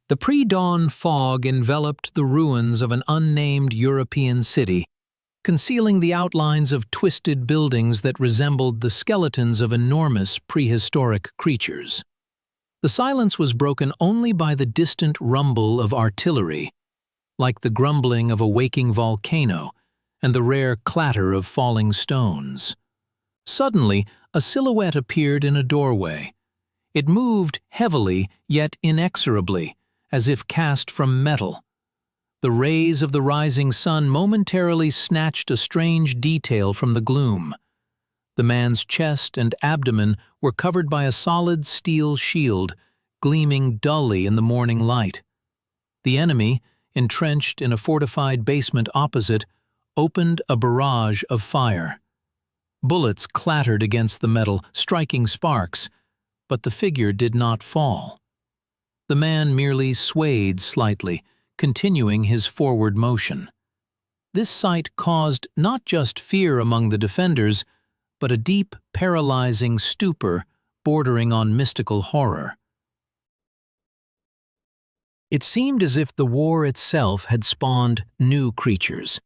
The pre-dawn fog enveloped the ruins of an unnamed European city, concealing the outlines of twisted buildings that resembled the skeletons of enormous prehistoric creatures. The silence was broken only by the distant rumble of artillery, like the grumbling of a waking volcano and the rare clatter of falling stones. Suddenly, a silhouette appeared in a doorway. It moved heavily yet inexorably, as if cast from metal. The rays of the rising sun momentarily snatched a strange detail from the gloom. The man's chest and abdomen were covered by a solid steel shield, gleaming dully in the morning light. The enemy, entrenched in a fortified basement opposite, opened a barrage of fire. Bullets clattered against the metal, striking sparks, but the figure did not fall. The man merely swayed slightly, continuing his forward motion. This sight caused not just fear among the defenders, but a deep, paralyzing stupor bordering on mystical horror. It seemed as if the war itself had spawned new creatures,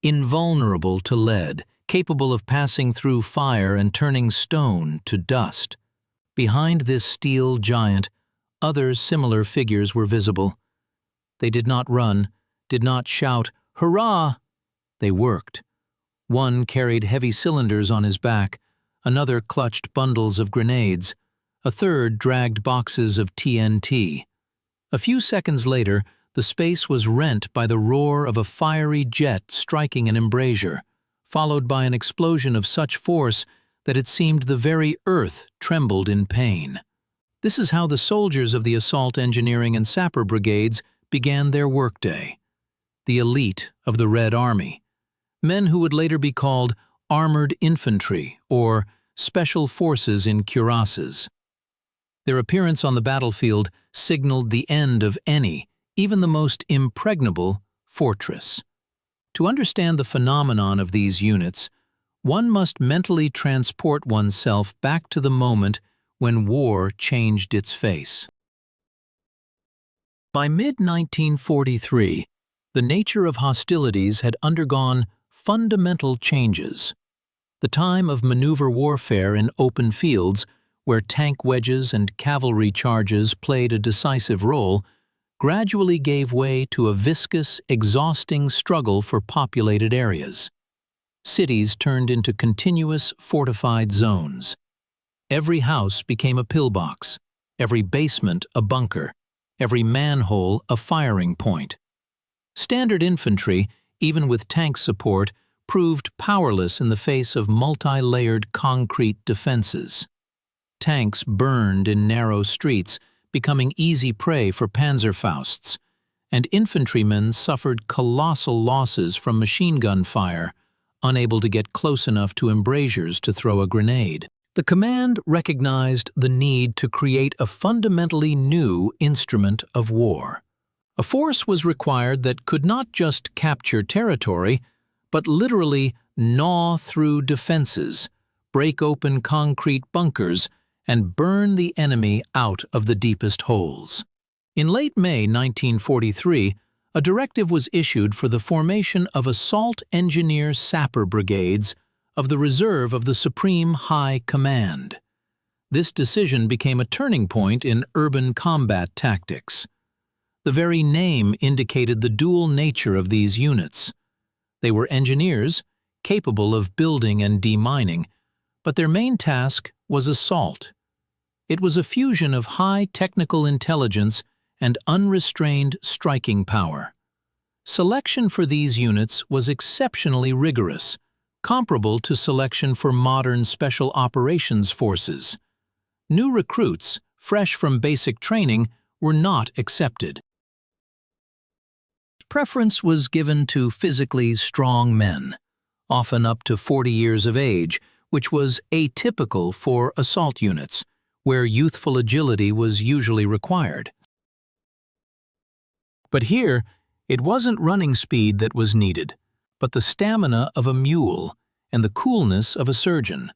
invulnerable to lead, capable of passing through fire and turning stone to dust. Behind this steel giant, other similar figures were visible. They did not run, did not shout, "Hurrah!" They worked. One carried heavy cylinders on his back, another clutched bundles of grenades, a third dragged boxes of TNT. A few seconds later, the space was rent by the roar of a fiery jet striking an embrasure, followed by an explosion of such force that it seemed the very earth trembled in pain. This is how the soldiers of the assault engineering and sapper brigades began their workday. The elite of the Red Army, men who would later be called armored infantry or special forces in cuirasses. Their appearance on the battlefield signaled the end of any, even the most impregnable, fortress. To understand the phenomenon of these units, one must mentally transport oneself back to the moment when war changed its face. By mid-1943, the nature of hostilities had undergone fundamental changes. The time of maneuver warfare in open fields, where tank wedges and cavalry charges played a decisive role, gradually gave way to a viscous, exhausting struggle for populated areas. Cities turned into continuous fortified zones. Every house became a pillbox, every basement a bunker, every manhole a firing point. Standard infantry, even with tank support, proved powerless in the face of multi-layered concrete defenses. Tanks burned in narrow streets, becoming easy prey for panzerfausts, and infantrymen suffered colossal losses from machine gun fire, unable to get close enough to embrasures to throw a grenade. The command recognized the need to create a fundamentally new instrument of war. A force was required that could not just capture territory, but literally gnaw through defenses, break open concrete bunkers, and burn the enemy out of the deepest holes. In late May 1943, a directive was issued for the formation of assault engineer sapper brigades of the reserve of the Supreme High Command. This decision became a turning point in urban combat tactics. The very name indicated the dual nature of these units. They were engineers, capable of building and demining, but their main task was assault. It was a fusion of high technical intelligence and unrestrained striking power. Selection for these units was exceptionally rigorous, comparable to selection for modern special operations forces. New recruits, fresh from basic training, were not accepted. Preference was given to physically strong men, often up to 40 years of age, which was atypical for assault units, where youthful agility was usually required. But here, it wasn't running speed that was needed, but the stamina of a mule and the coolness of a surgeon.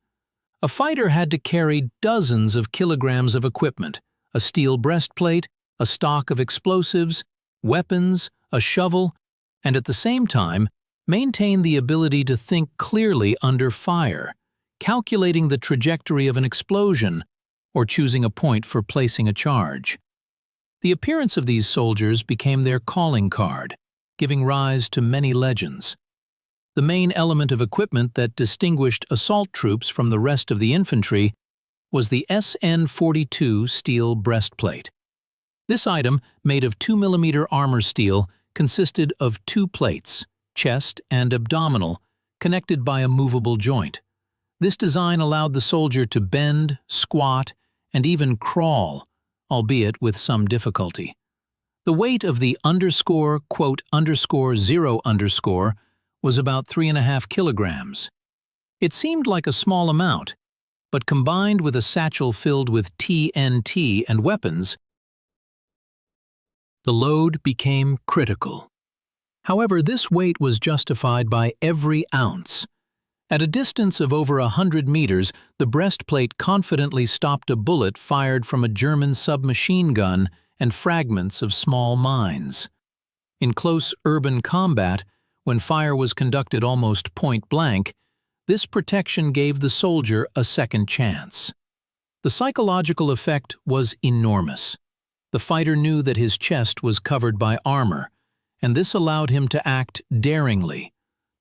A fighter had to carry dozens of kilograms of equipment, a steel breastplate, a stock of explosives, weapons, a shovel, and at the same time, maintain the ability to think clearly under fire, calculating the trajectory of an explosion, or choosing a point for placing a charge. The appearance of these soldiers became their calling card, giving rise to many legends. The main element of equipment that distinguished assault troops from the rest of the infantry was the SN-42 steel breastplate. This item, made of 2mm armor steel, consisted of two plates, chest and abdominal, connected by a movable joint. This design allowed the soldier to bend, squat, and even crawl, albeit with some difficulty. The weight of the _0_ was about 3.5 kilograms. It seemed like a small amount, but combined with a satchel filled with TNT and weapons, the load became critical. However, this weight was justified by every ounce. At a distance of over 100 meters, the breastplate confidently stopped a bullet fired from a German submachine gun and fragments of small mines. In close urban combat, when fire was conducted almost point blank, this protection gave the soldier a second chance. The psychological effect was enormous. The fighter knew that his chest was covered by armor, and this allowed him to act daringly,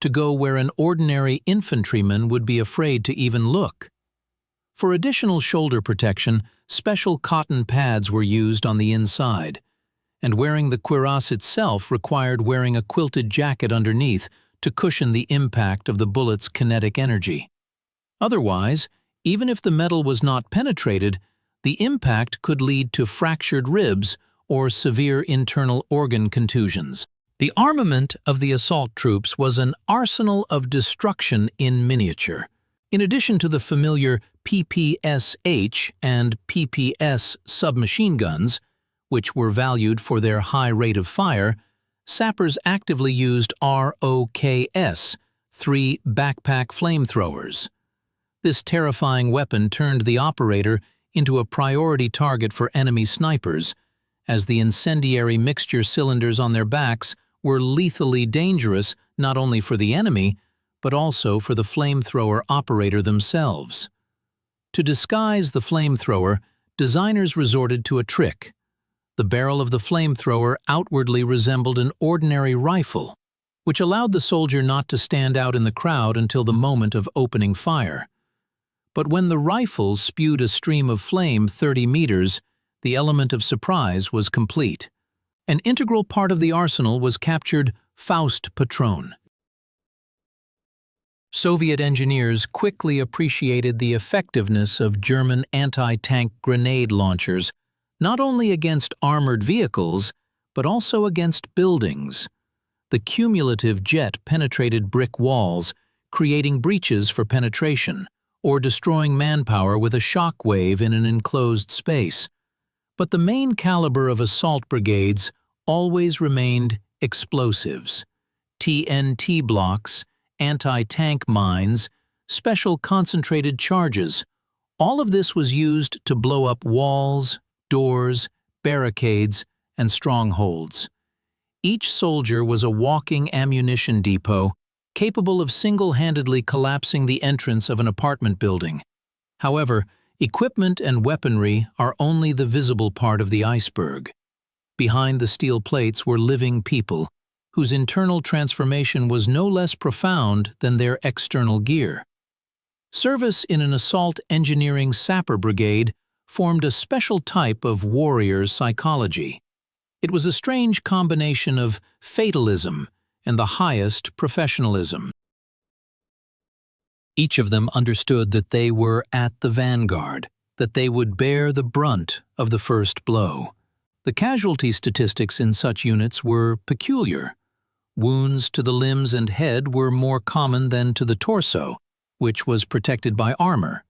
to go where an ordinary infantryman would be afraid to even look. For additional shoulder protection, special cotton pads were used on the inside, and wearing the cuirass itself required wearing a quilted jacket underneath to cushion the impact of the bullet's kinetic energy. Otherwise, even if the metal was not penetrated, the impact could lead to fractured ribs or severe internal organ contusions. The armament of the assault troops was an arsenal of destruction in miniature. In addition to the familiar PPSH and PPS submachine guns, which were valued for their high rate of fire, sappers actively used ROKS, 3 backpack flamethrowers. This terrifying weapon turned the operator into a priority target for enemy snipers, as the incendiary mixture cylinders on their backs were lethally dangerous not only for the enemy, but also for the flamethrower operator themselves. To disguise the flamethrower, designers resorted to a trick. The barrel of the flamethrower outwardly resembled an ordinary rifle, which allowed the soldier not to stand out in the crowd until the moment of opening fire. But when the rifle spewed a stream of flame 30 meters, the element of surprise was complete. An integral part of the arsenal was captured Faust Patron. Soviet engineers quickly appreciated the effectiveness of German anti-tank grenade launchers, not only against armored vehicles, but also against buildings. The cumulative jet penetrated brick walls, creating breaches for penetration, or destroying manpower with a shock wave in an enclosed space. But the main caliber of assault brigades always remained explosives. TNT blocks, anti-tank mines, special concentrated charges. All of this was used to blow up walls, doors, barricades, and strongholds. Each soldier was a walking ammunition depot, capable of single-handedly collapsing the entrance of an apartment building. However, equipment and weaponry are only the visible part of the iceberg. Behind the steel plates were living people, whose internal transformation was no less profound than their external gear. Service in an assault engineering sapper brigade formed a special type of warrior psychology. It was a strange combination of fatalism and the highest professionalism. Each of them understood that they were at the vanguard, that they would bear the brunt of the first blow. The casualty statistics in such units were peculiar. Wounds to the limbs and head were more common than to the torso, which was protected by armor.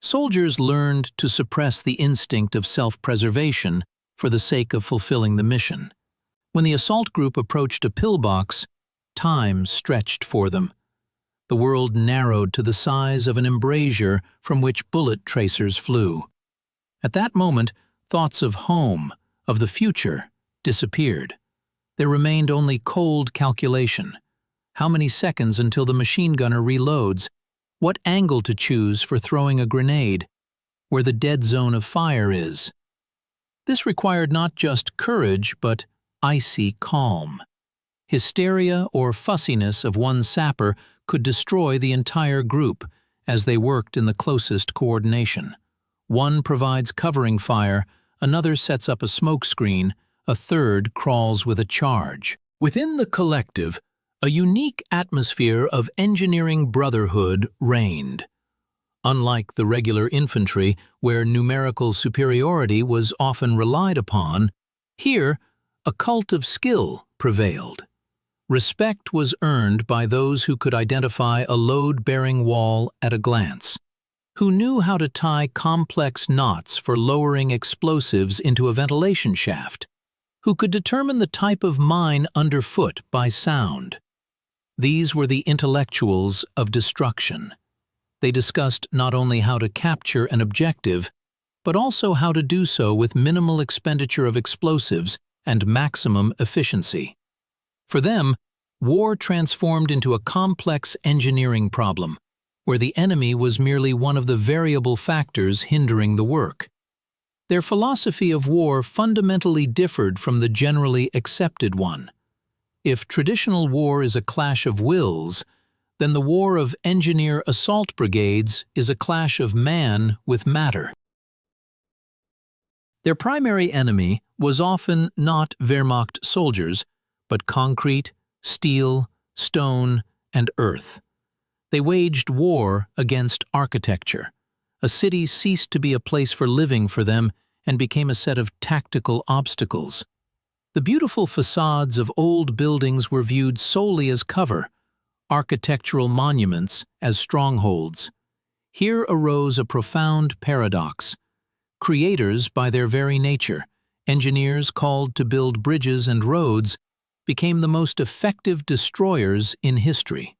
Soldiers learned to suppress the instinct of self-preservation for the sake of fulfilling the mission. When the assault group approached a pillbox, time stretched for them. The world narrowed to the size of an embrasure from which bullet tracers flew. At that moment, thoughts of home, of the future disappeared. There remained only cold calculation. How many seconds until the machine gunner reloads? What angle to choose for throwing a grenade? Where the dead zone of fire is? This required not just courage, but icy calm. Hysteria or fussiness of one sapper could destroy the entire group as they worked in the closest coordination. One provides covering fire, another sets up a smoke screen, a third crawls with a charge. Within the collective, a unique atmosphere of engineering brotherhood reigned. Unlike the regular infantry, where numerical superiority was often relied upon, here a cult of skill prevailed. Respect was earned by those who could identify a load-bearing wall at a glance, who knew how to tie complex knots for lowering explosives into a ventilation shaft, who could determine the type of mine underfoot by sound. These were the intellectuals of destruction. They discussed not only how to capture an objective, but also how to do so with minimal expenditure of explosives and maximum efficiency. For them, war transformed into a complex engineering problem, where the enemy was merely one of the variable factors hindering the work. Their philosophy of war fundamentally differed from the generally accepted one. If traditional war is a clash of wills, then the war of engineer assault brigades is a clash of man with matter. Their primary enemy was often not Wehrmacht soldiers, but concrete, steel, stone, and earth. They waged war against architecture. A city ceased to be a place for living for them and became a set of tactical obstacles. The beautiful facades of old buildings were viewed solely as cover, architectural monuments as strongholds. Here arose a profound paradox. Creators by their very nature, engineers called to build bridges and roads, became the most effective destroyers in history.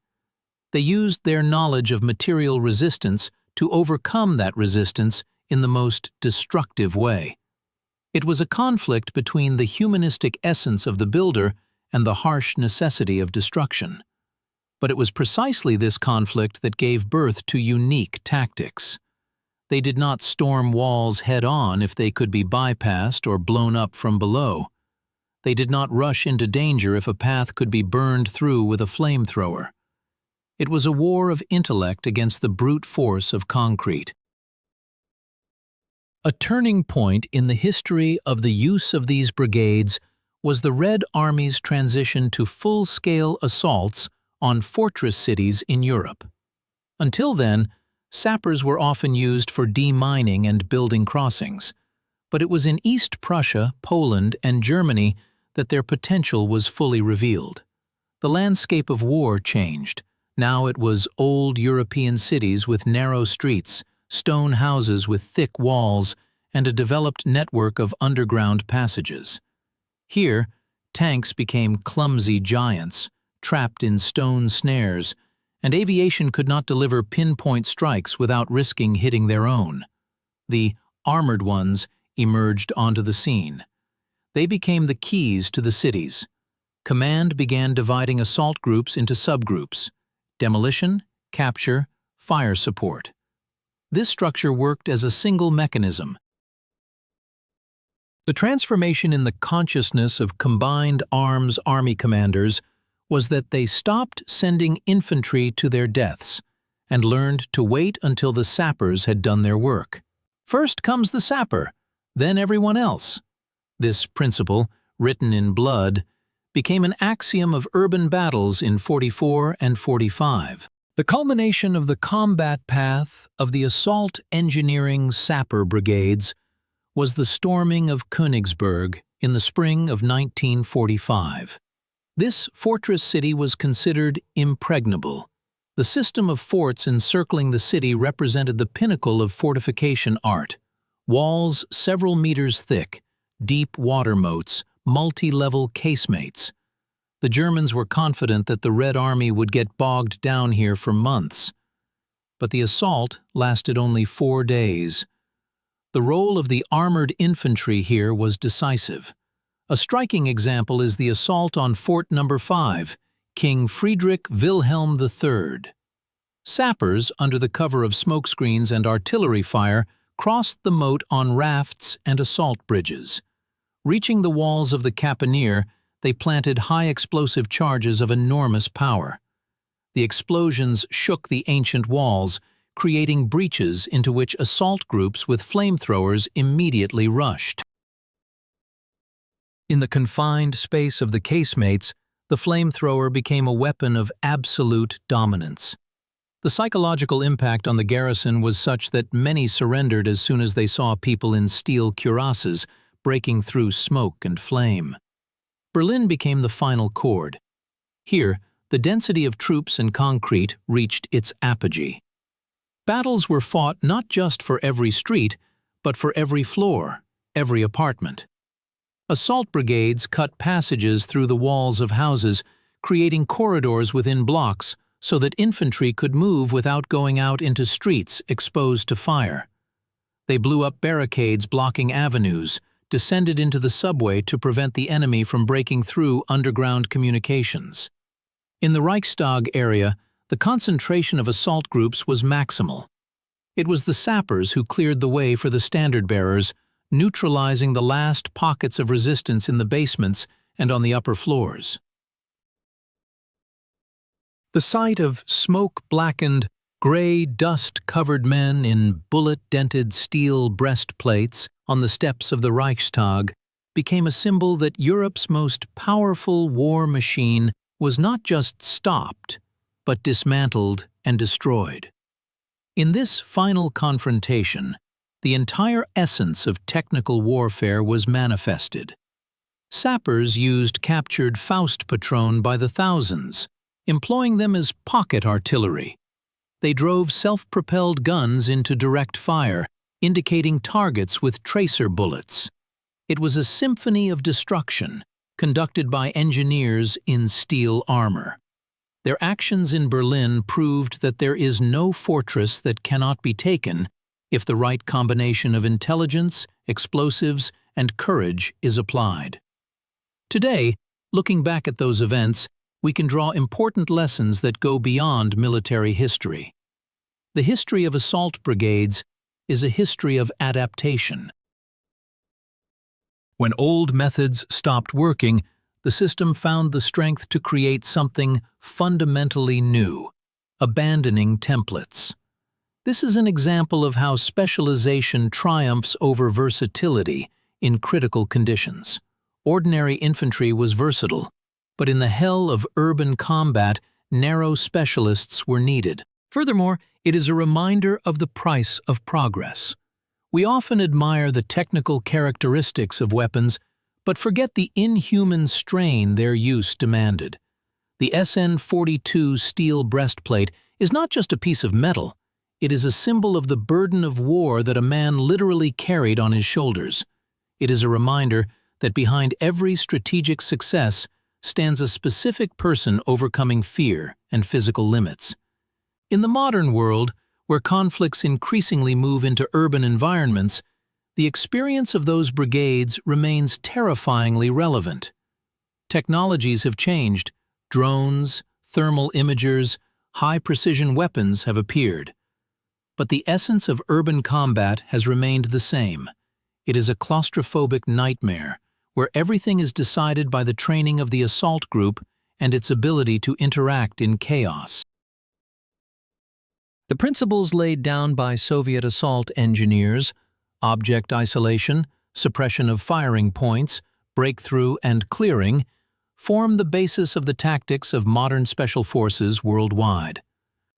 They used their knowledge of material resistance to overcome that resistance in the most destructive way. It was a conflict between the humanistic essence of the builder and the harsh necessity of destruction. But it was precisely this conflict that gave birth to unique tactics. They did not storm walls head-on if they could be bypassed or blown up from below. They did not rush into danger if a path could be burned through with a flamethrower. It was a war of intellect against the brute force of concrete. A turning point in the history of the use of these brigades was the Red Army's transition to full-scale assaults on fortress cities in Europe. Until then, sappers were often used for demining and building crossings, but it was in East Prussia, Poland, and Germany that their potential was fully revealed. The landscape of war changed. Now it was old European cities with narrow streets, stone houses with thick walls, and a developed network of underground passages. Here, tanks became clumsy giants, trapped in stone snares, and aviation could not deliver pinpoint strikes without risking hitting their own. The armored ones emerged onto the scene. They became the keys to the cities. Command began dividing assault groups into subgroups: demolition, capture, fire support. This structure worked as a single mechanism. The transformation in the consciousness of combined arms army commanders was that they stopped sending infantry to their deaths and learned to wait until the sappers had done their work. First comes the sapper, then everyone else. This principle, written in blood, became an axiom of urban battles in 44 and 45. The culmination of the combat path of the assault engineering sapper brigades was the storming of Königsberg in the spring of 1945. This fortress city was considered impregnable. The system of forts encircling the city represented the pinnacle of fortification art. Walls several meters thick, deep water moats, multi-level casemates. The Germans were confident that the Red Army would get bogged down here for months. But the assault lasted only 4 days. The role of the armored infantry here was decisive. A striking example is the assault on Fort No. 5, King Friedrich Wilhelm III. Sappers, under the cover of smokescreens and artillery fire, crossed the moat on rafts and assault bridges. Reaching the walls of the caponnière, they planted high explosive charges of enormous power. The explosions shook the ancient walls, creating breaches into which assault groups with flamethrowers immediately rushed. In the confined space of the casemates, the flamethrower became a weapon of absolute dominance. The psychological impact on the garrison was such that many surrendered as soon as they saw people in steel cuirasses breaking through smoke and flame. Berlin became the final chord. Here, the density of troops and concrete reached its apogee. Battles were fought not just for every street, but for every floor, every apartment. Assault brigades cut passages through the walls of houses, creating corridors within blocks so that infantry could move without going out into streets exposed to fire. They blew up barricades blocking avenues, descended into the subway to prevent the enemy from breaking through underground communications. In the Reichstag area, the concentration of assault groups was maximal. It was the sappers who cleared the way for the standard-bearers, neutralizing the last pockets of resistance in the basements and on the upper floors. The sight of smoke-blackened, gray, dust-covered men in bullet-dented steel breastplates on the steps of the Reichstag became a symbol that Europe's most powerful war machine was not just stopped, but dismantled and destroyed. In this final confrontation, the entire essence of technical warfare was manifested. Sappers used captured Faustpatronen by the thousands, employing them as pocket artillery. They drove self-propelled guns into direct fire, indicating targets with tracer bullets. It was a symphony of destruction, conducted by engineers in steel armor. Their actions in Berlin proved that there is no fortress that cannot be taken if the right combination of intelligence, explosives, and courage is applied. Today, looking back at those events, we can draw important lessons that go beyond military history. The history of assault brigades is a history of adaptation. When old methods stopped working, the system found the strength to create something fundamentally new, abandoning templates. This is an example of how specialization triumphs over versatility in critical conditions. Ordinary infantry was versatile, but in the hell of urban combat, narrow specialists were needed. Furthermore, it is a reminder of the price of progress. We often admire the technical characteristics of weapons, but forget the inhuman strain their use demanded. The SN-42 steel breastplate is not just a piece of metal, it is a symbol of the burden of war that a man literally carried on his shoulders. It is a reminder that behind every strategic success stands a specific person overcoming fear and physical limits. In the modern world, where conflicts increasingly move into urban environments, the experience of those brigades remains terrifyingly relevant. Technologies have changed. Drones, thermal imagers, high-precision weapons have appeared. But the essence of urban combat has remained the same. It is a claustrophobic nightmare, where everything is decided by the training of the assault group and its ability to interact in chaos. The principles laid down by Soviet assault engineers, object isolation, suppression of firing points, breakthrough and clearing, form the basis of the tactics of modern special forces worldwide.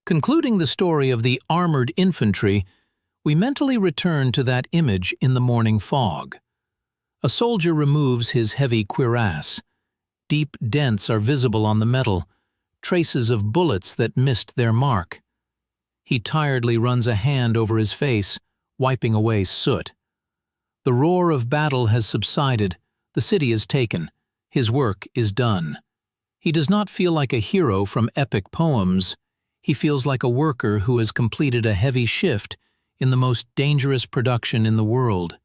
Concluding the story of the armored infantry, we mentally return to that image in the morning fog. A soldier removes his heavy cuirass. Deep dents are visible on the metal, traces of bullets that missed their mark. He tiredly runs a hand over his face, wiping away soot. The roar of battle has subsided, the city is taken, his work is done. He does not feel like a hero from epic poems. He feels like a worker who has completed a heavy shift in the most dangerous production in the world.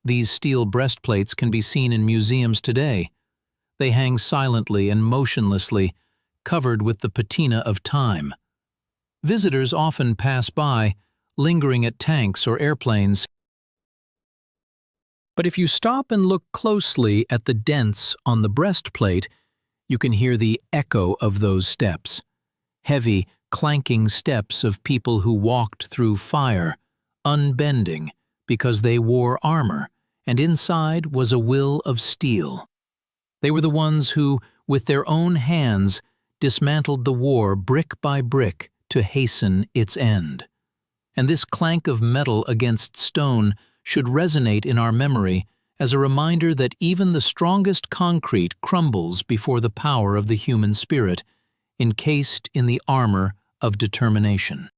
These steel breastplates can be seen in museums today. They hang silently and motionlessly, covered with the patina of time. Visitors often pass by, lingering at tanks or airplanes. But if you stop and look closely at the dents on the breastplate, you can hear the echo of those steps. Heavy, clanking steps of people who walked through fire, unbending, because they wore armor, and inside was a will of steel. They were the ones who, with their own hands, dismantled the war brick by brick to hasten its end. And this clank of metal against stone should resonate in our memory as a reminder that even the strongest concrete crumbles before the power of the human spirit, encased in the armor of determination.